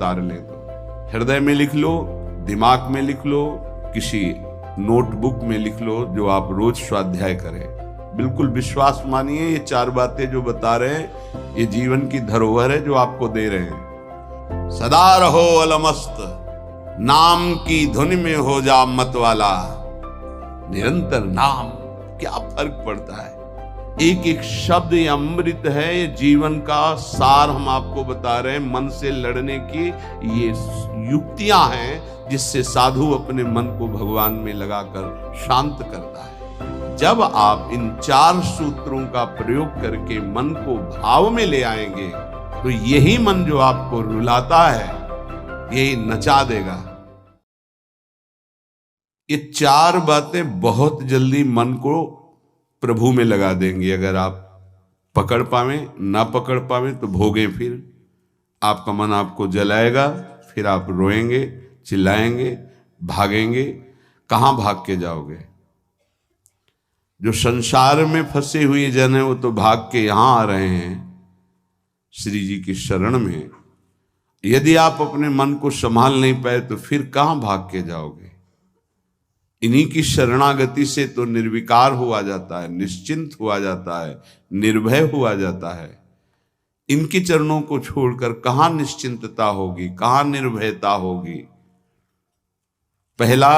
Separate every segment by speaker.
Speaker 1: उतार लें तो हृदय में लिख लो, दिमाग में लिख लो, किसी नोटबुक में लिख लो, जो आप रोज स्वाध्याय करें। बिल्कुल विश्वास मानिए, ये 4 बातें जो बता रहे हैं ये जीवन की धरोहर है जो आपको दे रहे हैं। सदा रहो अलमस्त, नाम की धुन में हो जा मत वाला, निरंतर नाम। क्या फर्क पड़ता है, एक एक शब्द ये अमृत है, ये जीवन का सार हम आपको बता रहे हैं। मन से लड़ने की ये युक्तियां हैं जिससे साधु अपने मन को भगवान में लगाकर शांत करता है। जब आप इन 4 सूत्रों का प्रयोग करके मन को भाव में ले आएंगे तो यही मन जो आपको रुलाता है यही नचा देगा। ये 4 बातें बहुत जल्दी मन को प्रभु में लगा देंगे। अगर आप पकड़ पावे, ना पकड़ पावे तो भोगे। फिर आपका मन आपको जलाएगा, फिर आप रोएंगे, चिल्लाएंगे, भागेंगे। कहां भाग के जाओगे? जो संसार में फंसे हुए जन है वो तो भाग के यहां आ रहे हैं श्री जी की शरण में। यदि आप अपने मन को संभाल नहीं पाए तो फिर कहां भाग के जाओगे? इन्हीं की शरणागति से तो निर्विकार हुआ जाता है, निश्चिंत हुआ जाता है, निर्भय हुआ जाता है। इनके चरणों को छोड़कर कहां निश्चिंतता होगी, कहां निर्भयता होगी? पहला,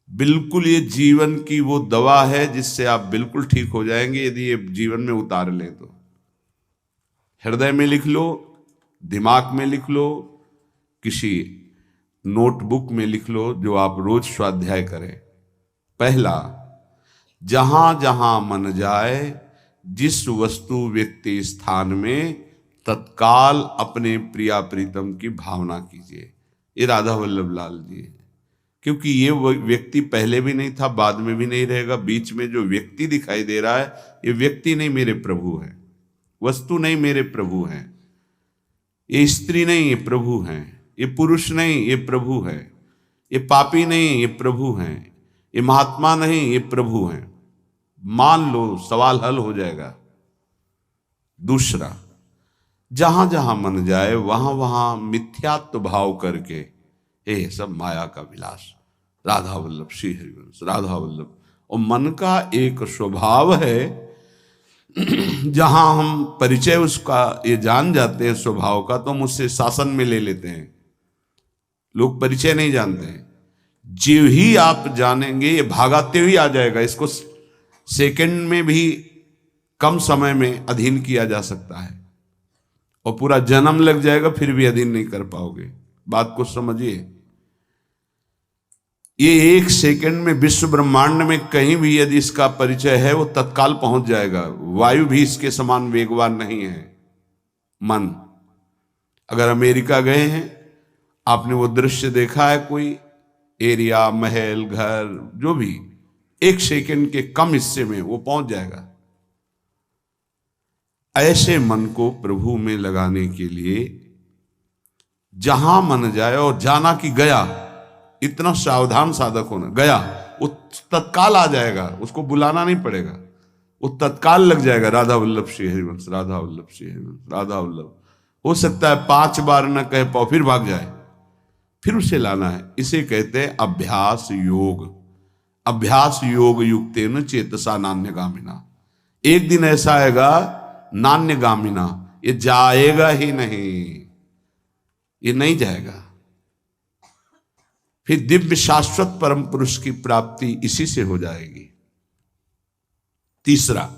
Speaker 1: बिल्कुल ये जीवन की वो दवा है जिससे आप बिल्कुल ठीक हो जाएंगे यदि ये जीवन में उतार लें तो। हृदय में लिख लो, दिमाग में लिख लो, किसी नोटबुक में लिख लो, जो आप रोज स्वाध्याय करें। पहला, जहां जहां मन जाए, जिस वस्तु व्यक्ति स्थान में, तत्काल अपने प्रिया प्रीतम की भावना कीजिए। ये राधा वल्लभ लाल जी है। क्योंकि ये व्यक्ति पहले भी नहीं था, बाद में भी नहीं रहेगा। बीच में जो व्यक्ति दिखाई दे रहा है ये व्यक्ति नहीं, मेरे प्रभु है। वस्तु नहीं, मेरे प्रभु हैं। ये स्त्री नहीं, ये प्रभु हैं। ये पुरुष नहीं, ये प्रभु है। ये पापी नहीं, ये प्रभु हैं। ये महात्मा नहीं, ये प्रभु हैं। मान लो, सवाल हल हो जाएगा। दूसरा, जहां जहां मन जाए वहां वहां मिथ्यात्व भाव करके, ये सब माया का विलास, राधा वल्लभ श्री हरिवंश, राधा वल्लभ। और मन का एक स्वभाव है, जहां हम परिचय उसका ये जान जाते हैं स्वभाव का, तो हम उससे शासन में ले लेते हैं। लोग परिचय नहीं जानते हैं। जो ही आप जानेंगे ये भागाते हुए आ जाएगा। इसको सेकंड में भी कम समय में अधीन किया जा सकता है और पूरा जन्म लग जाएगा फिर भी अधीन नहीं कर पाओगे। बात को समझिए। ये 1 सेकंड में विश्व ब्रह्मांड में कहीं भी यदि इसका परिचय है वो तत्काल पहुंच जाएगा। वायु भी इसके समान वेगवान नहीं है। मन, अगर अमेरिका गए हैं, आपने वो दृश्य देखा है, कोई एरिया, महल, घर, जो भी 1 सेकंड के कम हिस्से में वो पहुंच जाएगा। ऐसे मन को प्रभु में लगाने के लिए जहां मन जाए, और जाना कि गया, इतना सावधान साधक होना। गया वो तत्काल आ जाएगा, उसको बुलाना नहीं पड़ेगा, वो तत्काल लग जाएगा। राधा वल्लभ श्री हरिवंश, राधा वल्लभ श्री हरिवंश, राधा वल्लभ। हो सकता है 5 बार न कह पाओ, फिर भाग जाए, फिर उसे लाना है। इसे कहते हैं अभ्यास योग। अभ्यास योग युक्तेन चेतसा नान्यगामिना। एक दिन ऐसा आएगा नान्यगामिना, ये जाएगा ही नहीं, ये नहीं जाएगा। फिर दिव्य शाश्वत परम पुरुष की प्राप्ति इसी से हो जाएगी। तीसरा,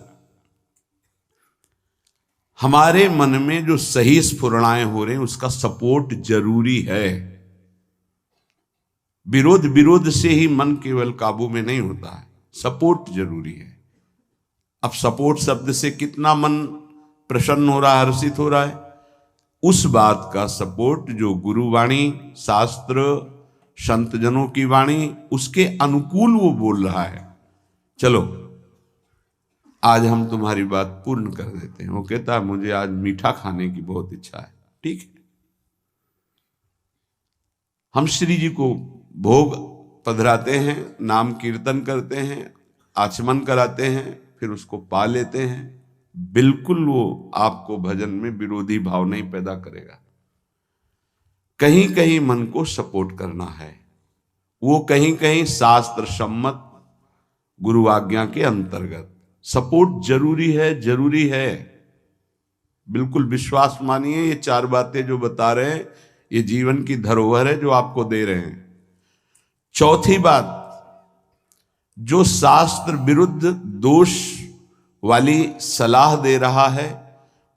Speaker 1: हमारे मन में जो सही स्फुरणाएं हो रहे हैं उसका सपोर्ट जरूरी है। विरोध से ही मन केवल काबू में नहीं होता है, सपोर्ट जरूरी है। अब सपोर्ट शब्द से कितना मन प्रसन्न हो रहा है, हर्षित हो रहा है, उस बात का सपोर्ट जो गुरुवाणी, शास्त्र, संतजनों की वाणी, उसके अनुकूल वो बोल रहा है। चलो आज हम तुम्हारी बात पूर्ण कर देते हैं। वो कहता है मुझे आज मीठा खाने की बहुत इच्छा है। ठीक है, हम श्री जी को भोग पधराते हैं, नाम कीर्तन करते हैं, आचमन कराते हैं, फिर उसको पा लेते हैं। बिल्कुल वो आपको भजन में विरोधी भाव नहीं पैदा करेगा। कहीं कहीं मन को सपोर्ट करना है, वो कहीं कहीं शास्त्र सम्मत गुरु आज्ञा के अंतर्गत सपोर्ट जरूरी है, जरूरी है। बिल्कुल विश्वास मानिए, ये 4 बातें जो बता रहे हैं ये जीवन की धरोहर है जो आपको दे रहे हैं। चौथी बात, जो शास्त्र विरुद्ध दोष वाली सलाह दे रहा है,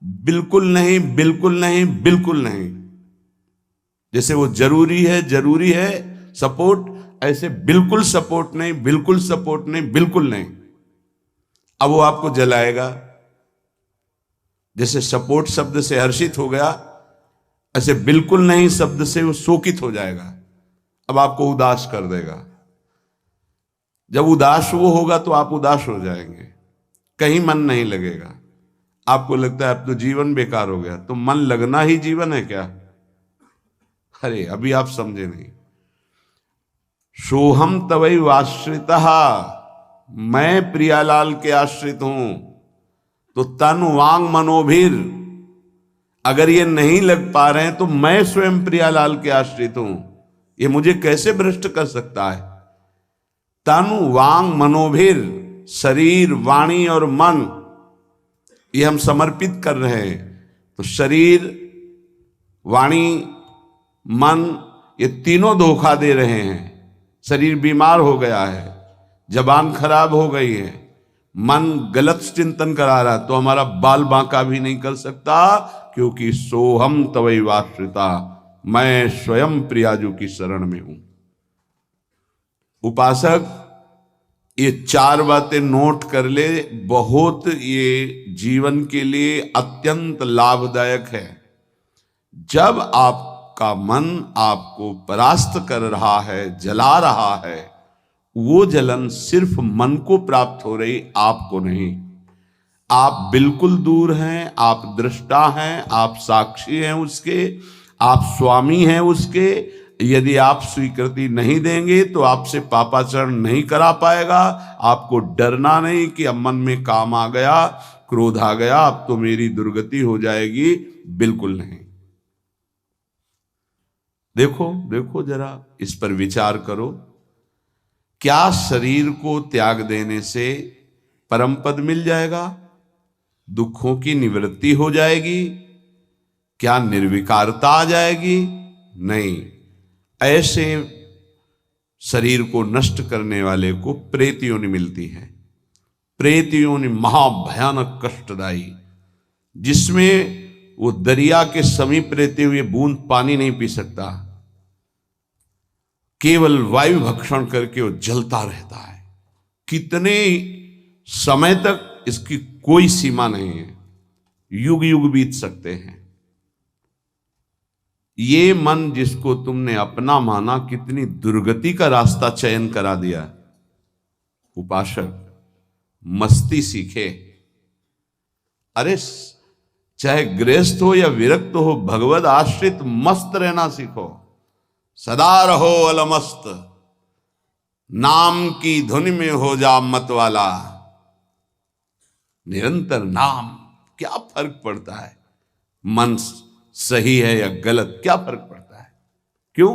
Speaker 1: बिल्कुल नहीं, बिल्कुल नहीं, बिल्कुल नहीं। जैसे वो जरूरी है सपोर्ट, ऐसे बिल्कुल सपोर्ट नहीं, बिल्कुल सपोर्ट नहीं, बिल्कुल नहीं। अब वो आपको जलाएगा। जैसे सपोर्ट शब्द से हर्षित हो गया, ऐसे बिल्कुल नहीं शब्द से वो शोकित हो जाएगा। अब आपको उदास कर देगा। जब उदास वो होगा तो आप उदास हो जाएंगे, कहीं मन नहीं लगेगा। आपको लगता है अब तो जीवन बेकार हो गया, तो मन लगना ही जीवन है क्या? अरे अभी आप समझे नहीं। सोहम तवै वाश्रितः, मैं प्रियालाल के आश्रित हूं। तो तन वांग मनोभीर, अगर ये नहीं लग पा रहे हैं तो मैं स्वयं प्रियालाल के आश्रित हूं। ये मुझे कैसे भ्रष्ट कर सकता है? तन वांग मनोभीर, शरीर वाणी और मन, ये हम समर्पित कर रहे हैं। तो शरीर वाणी मन, ये तीनों धोखा दे रहे हैं। शरीर बीमार हो गया है, जबान खराब हो गई है, मन गलत चिंतन करा रहा है, तो हमारा बाल बांका भी नहीं कर सकता, क्योंकि सोहम तवै वाश्रिता, मैं स्वयं प्रियाजू की शरण में हूं। उपासक ये 4 बातें नोट कर ले, बहुत ये जीवन के लिए अत्यंत लाभदायक है। जब आपका मन आपको परास्त कर रहा है, जला रहा है, वो जलन सिर्फ मन को प्राप्त हो रही, आपको नहीं। आप बिल्कुल दूर हैं, आप दृष्टा हैं, आप साक्षी हैं उसके, आप स्वामी हैं उसके। यदि आप स्वीकृति नहीं देंगे तो आपसे पापाचरण नहीं करा पाएगा। आपको डरना नहीं कि अब मन में काम आ गया, क्रोध आ गया, अब तो मेरी दुर्गति हो जाएगी, बिल्कुल नहीं। देखो देखो जरा, इस पर विचार करो। क्या शरीर को त्याग देने से परम पद मिल जाएगा? दुखों की निवृत्ति हो जाएगी? क्या निर्विकारता आ जाएगी? नहीं। ऐसे शरीर को नष्ट करने वाले को प्रेत योनि मिलती है। प्रेत योनि महाभयानक कष्टदायी, जिसमें वो दरिया के समीप रहते हुए बूंद पानी नहीं पी सकता, केवल वायु भक्षण करके वो जलता रहता है। कितने समय तक, इसकी कोई सीमा नहीं है, युग युग बीत सकते हैं। ये मन जिसको तुमने अपना माना, कितनी दुर्गति का रास्ता चयन करा दिया। उपासक मस्ती सीखे। अरे चाहे गृहस्थ हो या विरक्त हो, भगवद आश्रित मस्त रहना सीखो। सदा रहो अलमस्त, नाम की धुन में हो जा मत वाला। निरंतर नाम, क्या फर्क पड़ता है मन सही है या गलत, क्या फर्क पड़ता है? क्यों?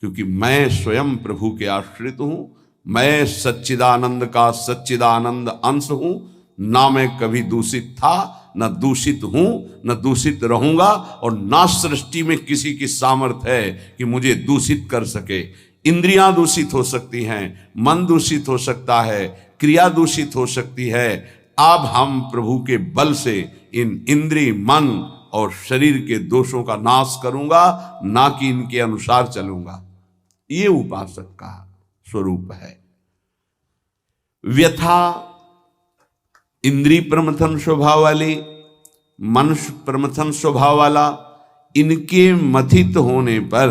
Speaker 1: क्योंकि मैं स्वयं प्रभु के आश्रित हूं। मैं सच्चिदानंद का सच्चिदानंद अंश हूं। ना मैं कभी दूषित था, न दूषित हूं, न दूषित रहूंगा, और ना सृष्टि में किसी की सामर्थ्य है कि मुझे दूषित कर सके। इंद्रियां दूषित हो सकती हैं, मन दूषित हो सकता है, क्रिया दूषित हो सकती है। अब हम प्रभु के बल से इन इंद्रिय, मन और शरीर के दोषों का नाश करूंगा, ना कि इनके अनुसार चलूंगा। ये उपासक का स्वरूप है। व्यथा इंद्रिय प्रमथन स्वभाव वाली, मनुष्य प्रमथन स्वभाव वाला, इनके मथित होने पर,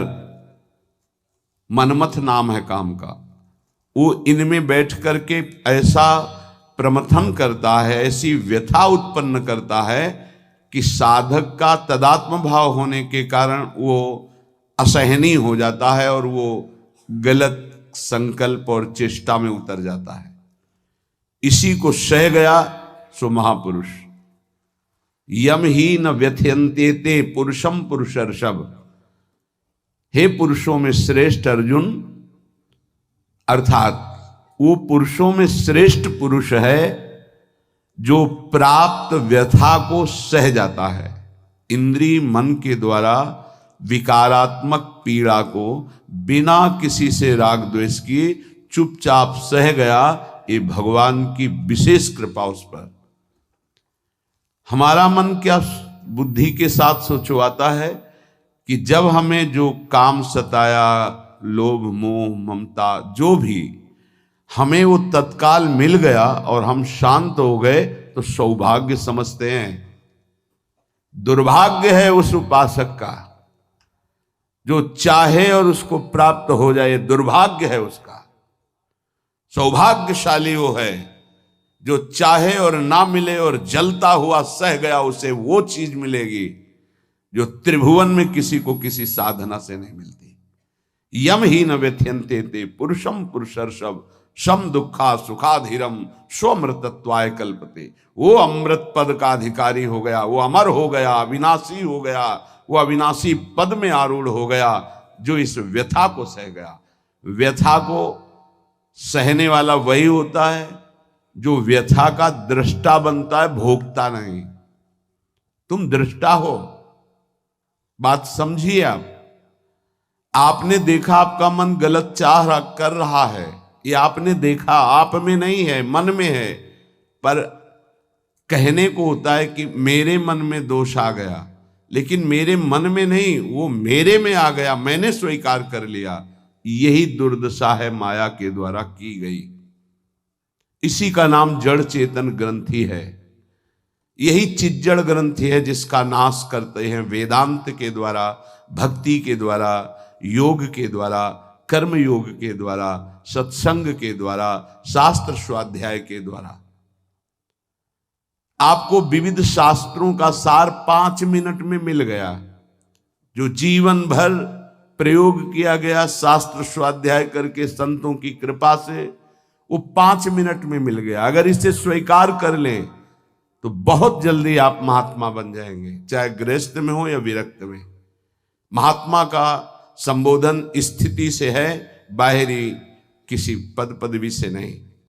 Speaker 1: मनमथ नाम है काम का, वो इनमें बैठ करके ऐसा प्रमथन करता है, ऐसी व्यथा उत्पन्न करता है कि साधक का तदात्म भाव होने के कारण वो असहनीय हो जाता है और वो गलत संकल्प और चेष्टा में उतर जाता है। इसी को सह गया सो महापुरुष। यम ही न व्यथयन्ते ते पुरुषम पुरुषर्षभ। हे पुरुषों में श्रेष्ठ अर्जुन, अर्थात वो पुरुषों में श्रेष्ठ पुरुष है जो प्राप्त व्यथा को सह जाता है। इंद्रिय मन के द्वारा विकारात्मक पीड़ा को बिना किसी से राग द्वेष किए चुपचाप सह गया, ये भगवान की विशेष कृपा उस पर। हमारा मन क्या बुद्धि के साथ सोचवाता है कि जब हमें जो काम सताया, लोभ मोह ममता जो भी, हमें वो तत्काल मिल गया और हम शांत हो गए तो सौभाग्य समझते हैं। दुर्भाग्य है उस उपासक का जो चाहे और उसको प्राप्त हो जाए, दुर्भाग्य है उसका। सौभाग्यशाली वो है जो चाहे और ना मिले और जलता हुआ सह गया, उसे वो चीज मिलेगी जो त्रिभुवन में किसी को किसी साधना से नहीं मिलती। यम ही न व्यथ्यन्ते ते पुरुषम पुरुषर्षभ शम दुखा सुखाधीरम स्वमृतत्वाय कल्पते। वो अमृत पद का अधिकारी हो गया, वो अमर हो गया, अविनाशी हो गया, वो अविनाशी पद में आरूढ़ हो गया जो इस व्यथा को सह गया। व्यथा को सहने वाला वही होता है जो व्यथा का दृष्टा बनता है, भोगता नहीं। तुम दृष्टा हो, बात समझिए। आपने देखा आपका मन गलत चाह कर रहा है, ये आपने देखा, आप में नहीं है, मन में है। पर कहने को होता है कि मेरे मन में दोष आ गया, लेकिन मेरे मन में नहीं, वो मेरे में आ गया, मैंने स्वीकार कर लिया। यही दुर्दशा है माया के द्वारा की गई। इसी का नाम जड़ चेतन ग्रंथि है। यही चिज्जड़ ग्रंथि है जिसका नाश करते हैं वेदांत के द्वारा, भक्ति के द्वारा, योग के द्वारा, कर्म योग के द्वारा, सत्संग के द्वारा, शास्त्र स्वाध्याय के द्वारा। आपको विविध शास्त्रों का सार 5 मिनट में मिल गया। जो जीवन भर प्रयोग किया गया शास्त्र स्वाध्याय करके संतों की कृपा से, वो 5 मिनट में मिल गया। अगर इसे स्वीकार कर लें तो बहुत जल्दी आप महात्मा बन जाएंगे, चाहे गृहस्थ में हो या विरक्त में। महात्मा का संबोधन स्थिति से है, बाहरी किसी पद पदवी से नहीं।